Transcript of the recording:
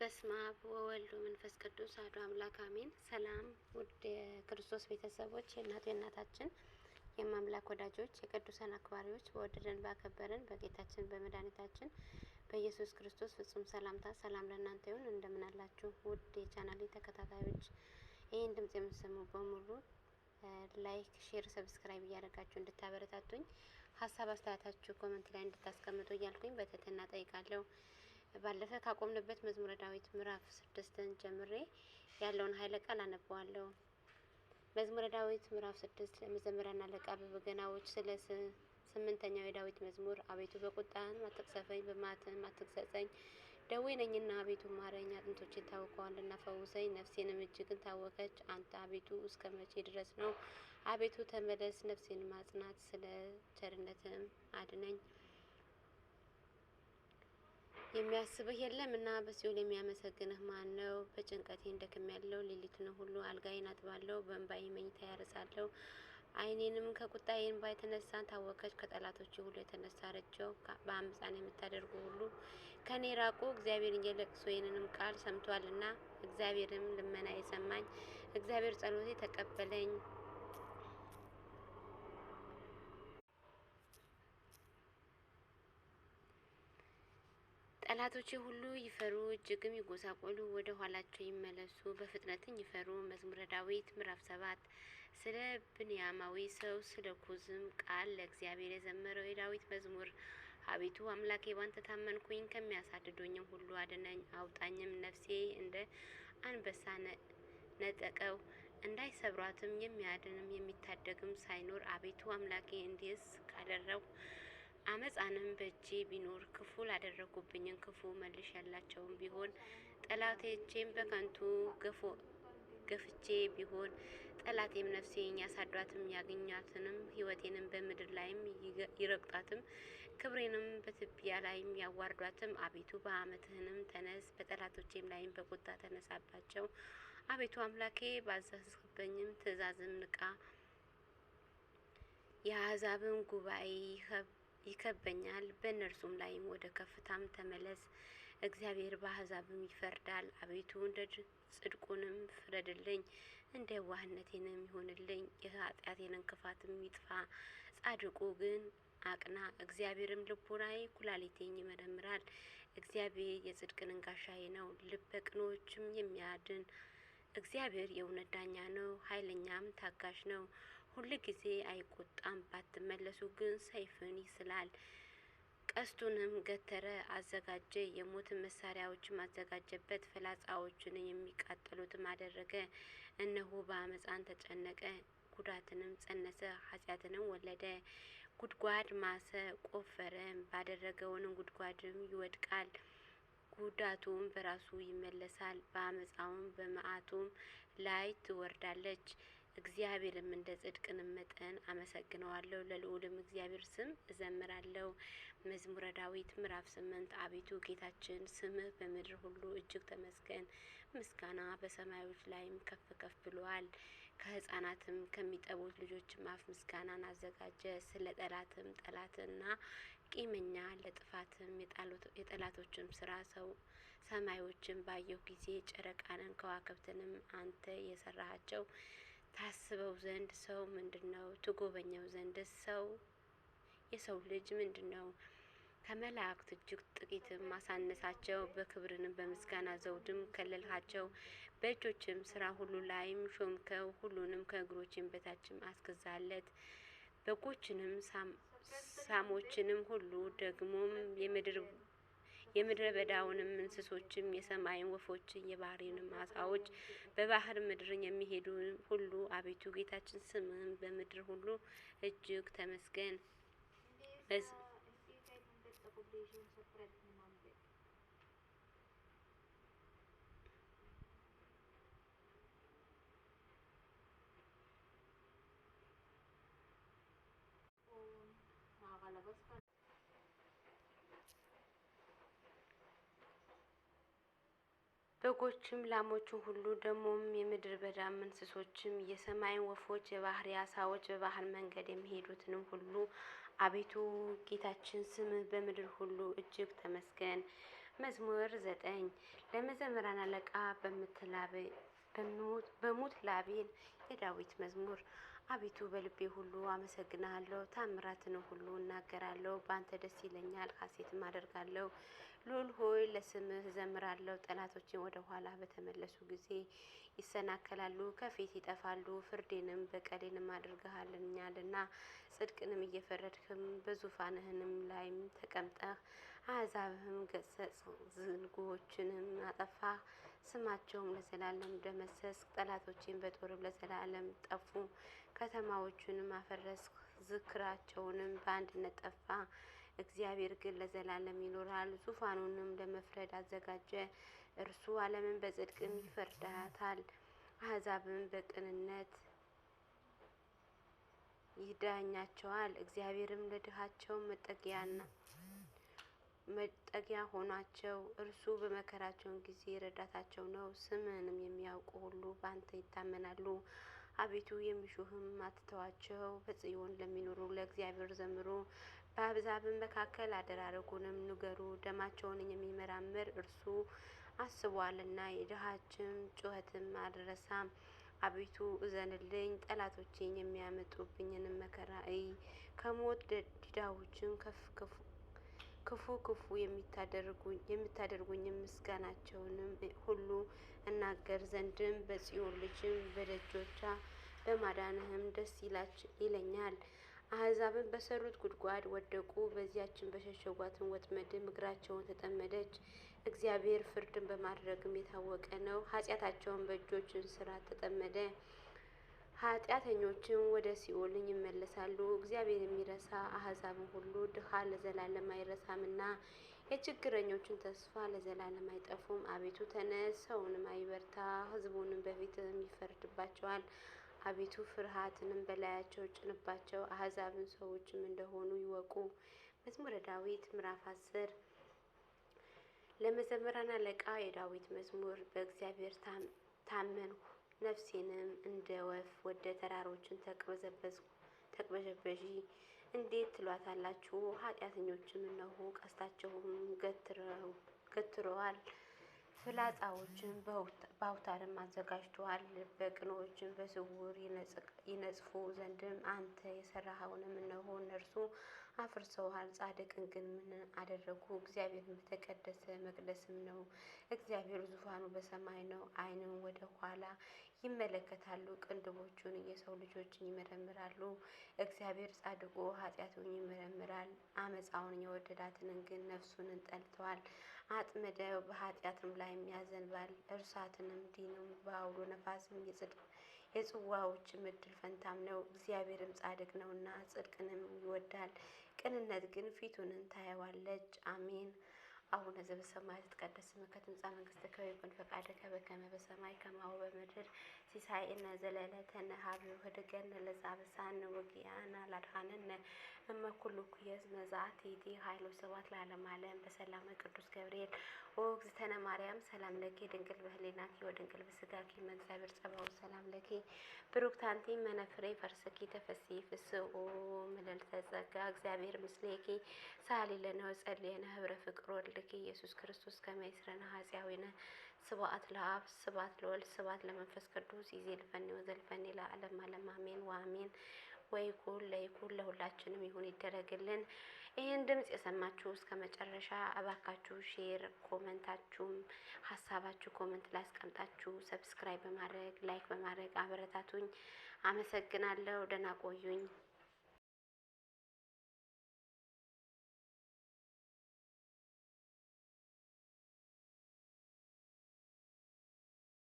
በስመ አብ ወወልድ ወመንፈስ ቅዱስ አሐዱ አምላክ አሜን። ሰላም ውድ የክርስቶስ ቤተሰቦች፣ የእናታችን የማምላክ ወዳጆች፣ የቅዱሳን አክባሪዎች፣ በወደደን ባከበረን በጌታችን በመድኃኒታችን በኢየሱስ ክርስቶስ ፍጹም ሰላምታ ሰላም ለእናንተ ይሁን። እንደምን አላችሁ ውድ የቻናሌ ተከታታዮች? ይህን ድምጽ የምትሰሙ በሙሉ ላይክ፣ ሼር፣ ሰብስክራይብ እያደረጋችሁ እንድታበረታቱኝ ሀሳብ አስተያየታችሁ ኮሜንት ላይ እንድታስቀምጡ እያልኩኝ በትህትና ጠይቃለሁ። ባለፈ ካቆምንበት መዝሙረ ዳዊት ምዕራፍ 6ን ጀምሬ ያለውን ኃይለ ቃል አነበዋለሁ። መዝሙረ ዳዊት ምዕራፍ 6 ለመዘምራን አለቃ በበገናዎች ስለ 8ኛው የዳዊት መዝሙር። አቤቱ በቁጣህም አትቅሰፈኝ፣ በመዓትህም አትግሰጸኝ። ደዌ ነኝና አቤቱ ማረኝ። አጥንቶቼን ታውከዋልና ፈውሰኝ። ነፍሴንም እጅግን ታወከች። አንተ አቤቱ እስከ መቼ ድረስ ነው? አቤቱ ተመለስ፣ ነፍሴን ማጽናት፣ ስለ ቸርነትህም አድነኝ። የሚያስብህ የለም እና በሲኦል የሚያመሰግንህ ማን ነው? በጭንቀቴ እንደክሜያለሁ። ሌሊቱን ሁሉ አልጋዬን አጥባለሁ፣ በእንባዬ መኝታ ያርሳለሁ። ዓይኔንም ከቁጣዬ እንባ የተነሳ ታወከች። ከጠላቶቼ ሁሉ የተነሳ ረጀሁ። በአመፃን የምታደርጉ ሁሉ ከኔ ራቁ። እግዚአብሔር የለቅሶዬንም ቃል ሰምቷልና፣ እግዚአብሔርም ልመናዬ ሰማኝ። እግዚአብሔር ጸሎቴ ተቀበለኝ። ጠላቶቼ ሁሉ ይፈሩ፣ እጅግም ይጎሳቆሉ፣ ወደ ኋላቸው ይመለሱ፣ በፍጥነትም ይፈሩ። መዝሙረ ዳዊት ምዕራፍ 7 ስለ ብንያማዊ ሰው ስለ ኩዝም ቃል ለእግዚአብሔር የዘመረው የዳዊት መዝሙር። አቤቱ አምላኬ ባንተ ታመንኩኝ፣ ከሚያሳድዱኝም ሁሉ አድነኝ፣ አውጣኝም። ነፍሴ እንደ አንበሳ ነጠቀው፣ እንዳይሰብሯትም የሚያድንም የሚታደግም ሳይኖር። አቤቱ አምላኬ እንዲህስ ካደረው አመፃንም በእጄ ቢኖር፣ ክፉ ላደረጉብኝን ክፉ መልሼላቸውም ቢሆን፣ ጠላቶቼም በከንቱ ገፍቼ ቢሆን፣ ጠላቴም ነፍሴን ያሳዷትም ያገኟትንም ሕይወቴንም በምድር ላይም ይረግጧትም፣ ክብሬንም በትቢያ ላይም ያዋርዷትም። አቤቱ በአመትህንም ተነስ፣ በጠላቶቼም ላይም በቁጣ ተነሳባቸው። አቤቱ አምላኬ ባዘዝክበኝም ትእዛዝም ንቃ። የአሕዛብም ጉባኤ ይከበኛል፣ በእነርሱም ላይም ወደ ከፍታም ተመለስ። እግዚአብሔር በአሕዛብም ይፈርዳል። አቤቱ እንደ ጽድቁንም ፍረድልኝ፣ እንደ የዋህነቴንም ይሁንልኝ። የኃጢአቴንም ክፋትም ይጥፋ። ጻድቁ ግን አቅና። እግዚአብሔርም ልቡናዬ ኩላሊቴን ይመረምራል። እግዚአብሔር የጽድቅን ጋሻዬ ነው፣ ልበ ቅኖችም የሚያድን። እግዚአብሔር የእውነት ዳኛ ነው፣ ኃይለኛም ታጋሽ ነው። ሁል ጊዜ አይቆጣም፣ ባትመለሱ ግን ሰይፍን ይስላል። ቀስቱንም ገተረ አዘጋጀ፣ የሞትን መሳሪያዎችም አዘጋጀበት። ፍላጻዎቹን የሚቃጠሉትም አደረገ። እነሆ በአመፃን ተጨነቀ፣ ጉዳትንም ጸነሰ፣ ኃጢአትንም ወለደ። ጉድጓድ ማሰ፣ ቆፈረ፣ ባደረገውንም ጉድጓድም ይወድቃል። ጉዳቱም በራሱ ይመለሳል፣ በአመፃውም በመዓቱም ላይ ትወርዳለች። እግዚአብሔርም እንደ ጽድቅንም መጠን አመሰግነዋለሁ፣ ለልዑልም እግዚአብሔር ስም እዘምራለሁ። መዝሙረ ዳዊት ምዕራፍ 8 አቤቱ ጌታችን ስምህ በምድር ሁሉ እጅግ ተመስገን፣ ምስጋና በሰማዮች ላይም ከፍ ከፍ ብሏል። ከሕፃናትም ከሚጠቡት ልጆችም አፍ ምስጋናን አዘጋጀ። ስለ ጠላትም ጠላትና ቂመኛ ለጥፋትም የጠላቶችም ስራ ሰማዮችን ባየሁ ጊዜ ጨረቃንን ከዋክብትንም አንተ የሰራሃቸው ታስበው ዘንድ ሰው ምንድነው? ትጎበኘው ዘንድ የሰው ልጅ ምንድነው? ከመላእክት እጅግ ጥቂትም አሳነሳቸው። በክብርንም በምስጋና ዘውድም ከለልሃቸው። በእጆችም ስራ ሁሉ ላይም ሾምከው። ሁሉንም ከእግሮችም በታችም አስገዛለት። በጎችንም ሳሞችንም ሁሉ ደግሞም የምድረ በዳውንም እንስሶችም የሰማይን ወፎችን የባህርንም አሳዎች በባህር ምድርን የሚሄዱ ሁሉ አቤቱ ጌታችን ስምህም በምድር ሁሉ እጅግ ተመስገን። በጎችም ላሞቹ ሁሉ ደሞም የምድር በዳም እንስሶችም የሰማይን ወፎች የባህር አሳዎች በባህር መንገድ የሚሄዱትንም ሁሉ አቤቱ ጌታችን ስምህ በምድር ሁሉ እጅግ ተመስገን። መዝሙር 9 ለመዘምራን አለቃ በሙት ላቤል የዳዊት መዝሙር። አቤቱ በልቤ ሁሉ አመሰግናለሁ፣ ታምራትን ሁሉ እናገራለሁ። በአንተ ደስ ይለኛል፣ ሐሴትም አደርጋለሁ። ልዑል ሆይ ለስምህ እዘምራለሁ። ጠላቶችን ወደ ኋላ በተመለሱ ጊዜ ይሰናከላሉ፣ ከፊት ይጠፋሉ። ፍርዴንም በቀሌንም አድርገሃልኛልና ጽድቅንም እየፈረድህም በዙፋንህንም ላይም ተቀምጠህ አሕዛብህም ገሰጽ፣ ዝንጉዎችንም አጠፋህ። ስማቸውም ለዘላለም ደመሰስክ። ጠላቶችን በጦርም ለዘላለም ጠፉ። ከተማዎቹንም አፈረስክ፣ ዝክራቸውንም በአንድነት ጠፋ። እግዚአብሔር ግን ለዘላለም ይኖራል፣ ዙፋኑንም ለመፍረድ አዘጋጀ። እርሱ ዓለምን በጽድቅም ይፈርዳታል፣ አሕዛብን በቅንነት ይዳኛቸዋል። እግዚአብሔርም ለድሃቸው መጠጊያ ሆኗቸው፣ እርሱ በመከራቸው ጊዜ ረዳታቸው ነው። ስምህንም የሚያውቁ ሁሉ በአንተ ይታመናሉ። አቤቱ የሚሹህም አትተዋቸው። በጽዮን ለሚኖሩ ለእግዚአብሔር ዘምሩ። በአሕዛብም መካከል አደራረጉንም ንገሩ። ደማቸውን የሚመረምር እርሱ አስቧልና የድሃችን ጩኸትም አልረሳም። አቤቱ እዘንልኝ፣ ጠላቶቼን የሚያመጡብኝንም መከራ እይ። ከሞት ዲዳዎችን ክፉ የሚታደርጉኝም ምስጋናቸውንም ሁሉ እናገር ዘንድም በጽዮን ልጅም በደጆቿ በማዳንህም ደስ ይለኛል። አሕዛብን በሰሩት ጉድጓድ ወደቁ፣ በዚያችን በሸሸጓትን ወጥመድም እግራቸውን ተጠመደች። እግዚአብሔር ፍርድን በማድረግም የታወቀ ነው። ኃጢአታቸውን በእጆችን ስራ ተጠመደ። ኃጢአተኞችም ወደ ሲኦል ይመለሳሉ። እግዚአብሔር የሚረሳ አሕዛብን ሁሉ ድሃ ለዘላለም አይረሳምና የችግረኞችን ተስፋ ለዘላለም አይጠፉም። አቤቱ ተነስ፣ ሰውንም አይበርታ፣ ሕዝቡንም በፊትህም ይፈርድባቸዋል። አቤቱ ፍርሃትንም በላያቸው ጭንባቸው፣ አሕዛብን ሰዎችም እንደሆኑ ይወቁ። መዝሙረ ዳዊት ምዕራፍ 10 ለመዘምራን አለቃ የዳዊት መዝሙር። በእግዚአብሔር ታመንሁ፣ ነፍሴንም እንደ ወፍ ወደ ተራሮችን ተቅበዘበዢ። እንዴት ትሏታላችሁ? ኃጢአተኞችም እነሆ ቀስታቸውን ገትረዋል፣ ፍላጻዎችን በአውታርም አዘጋጅተዋል። በቅኖችም በስውር ይነጽፉ ዘንድም አንተ የሰራኸውንም እነሆ እነርሱ አፍርሰዋል። ጻድቅን ግን ምን አደረጉ? እግዚአብሔርን በተቀደሰ መቅደስም ነው። እግዚአብሔር ዙፋኑ በሰማይ ነው። ዓይንም ወደ ኋላ ይመለከታሉ፣ ቅንድቦቹን የሰው ልጆችን ይመረምራሉ። እግዚአብሔር ጻድቁ ኃጢአቱን ይመረምራል፣ አመፃውን የወደዳትን ግን ነፍሱን ጠልተዋል። አጥመደው በኃጢአትም ላይ ያዘንባል፣ እርሳትንም ዲንም በአውሎ ነፋስም የጽዋዎች ምድል ፈንታም ነው። እግዚአብሔርም ጻድቅ ነውና ጽድቅንም ይወዳል፣ ቅንነት ግን ፊቱንን ታየዋለች። አሜን። አቡነ ዘበሰማያት ይትቀደስ ስምከ ትምጻእ መንግሥትከ ወይኩን ፈቃድከ በከመ በሰማይ ከማሁ በምድር ሲሳየነ ዘለለዕለትነ ሀበነ ወኅድገነ ለዘአበሳነ ወጌጋየነ ለአድኃነነ እምኩሉ ኩየዝ መዛትይእቲ ኃይል ወስብሐት ለዓለመ ዓለም። በሰላመ ቅዱስ ገብርኤል ወእግዝእትነ ማርያም ሰላም ለኪ ድንግል በህሊናኪ ወድንግል በሥጋኪ እምእግዚአብሔር ጸባኦት ሰላም ለኪ። ብሩክት አንቲ እምኔፍሬ ፈርስኪ ተፈሥሒ ፍስሕኦ ምልዕልተ ጸጋ እግዚአብሔር ምስሌኪ። ሳሊ ለነ ወጸልየነ ኅብረ ፍቅር ወልድኪ ኢየሱስ ክርስቶስ ከመ ይስረነ ኃጣውኢነ። ስብሐት ለአብ ስብሐት ለወልድ ስብሐት ለመንፈስ ቅዱስ ይዜልፈኒ ወዘልፈኒ ለዓለመ ዓለም አሜን ወአሜን። ወይኩን ለይኩን ለሁላችንም ይሁን ይደረግልን። ይህን ድምጽ የሰማችሁ እስከ መጨረሻ እባካችሁ ሼር፣ ኮመንታችሁም ሀሳባችሁ ኮመንት ላይ አስቀምጣችሁ ሰብስክራይብ በማድረግ ላይክ በማድረግ አበረታቱኝ። አመሰግናለሁ። ደህና ቆዩኝ።